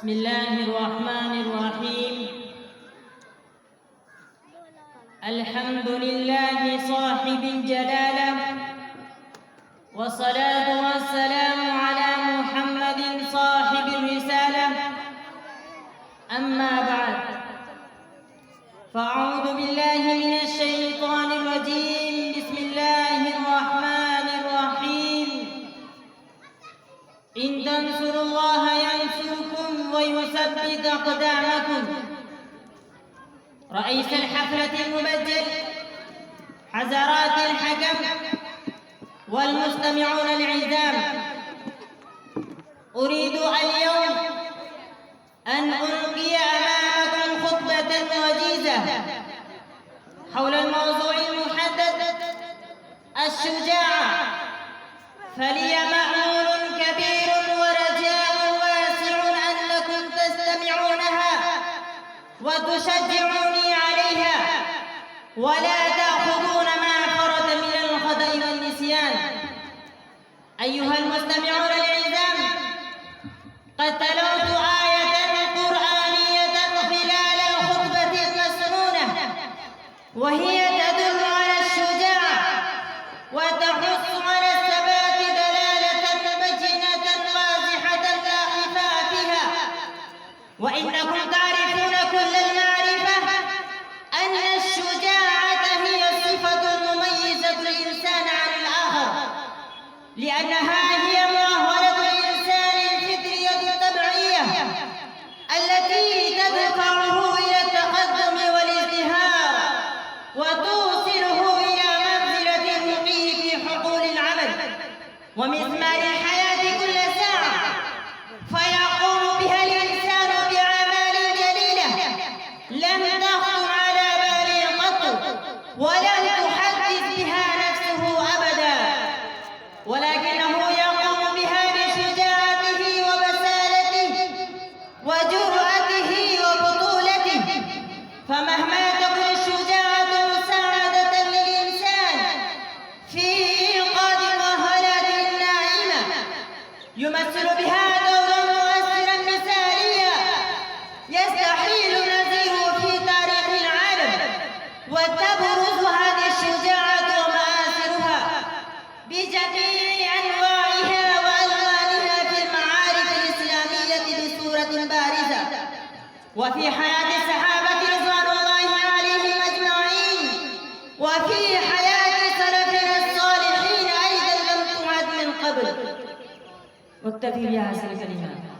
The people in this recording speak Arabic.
بسم الله الرحمن الرحيم. الحمد لله صاحب الجلالة، والصلاة والسلام على محمد صاحب الرسالة. أما بعد، فأعوذ بالله من الشيطان الرجيم. بسم الله الرحمن الرحيم. إن تنصروا الله ينصركم ويثبت أقدامكم. رئيس الحفلة المبجل، حضرات الحكم والمستمعون العزام، أريد اليوم أن ألقي أمامكم خطبة وجيزة حول الموضوع المحدد الشجاعة، فلي مأمول كبير ورجاء واسع أنكم تستمعونها وتشجعوني عليها، ولا تأخذون ما فرط من الخطأ والنسيان. أيها المستمعون العزام، قد تلوت آية قرآنية خلال الخطبة المسنونة، وهي تدل على الشجاعة وتحث على الثبات دلالة بينة واضحة لا خفاء فيها. وإنكم تعرفون كل المعرفة أن الشجاعة هي الصفة المميزة الإنسان عن الآخر، لأنها هي مؤهلة الإنسان الفطرية الطبيعية التي تدفعه إلى التقدم والازدهار وتوصله إلى منزلة الرقي في حقول العمل ومثمار الحياة كل ساعة، فيقوم بها الإنسان بأعمال جليلة لم تخطر على باله قط ولم تحدث بها نفسه أبدا، ولكنه يقوم بها بشجاعته وبسالته وجرأته وبطولته. فمهما تكن الشجاعة مساعدة للإنسان في إيقاظ المؤهلات الناعمة يمثل بها دورا مؤثرا مثاليا يستحيل نظيره في تاريخ العالم، وتبرز هذه الشجاعة ومآثرها بجميع أنواعها وألوانها في المعارك الإسلامية بصورة بارزة، وفي حياة الصحابة رضوان الله عليهم أجمعين، وفي حياة سلفنا الصالحين أيضا لم تعد من قبل. واكتفي بهذه الكلمات.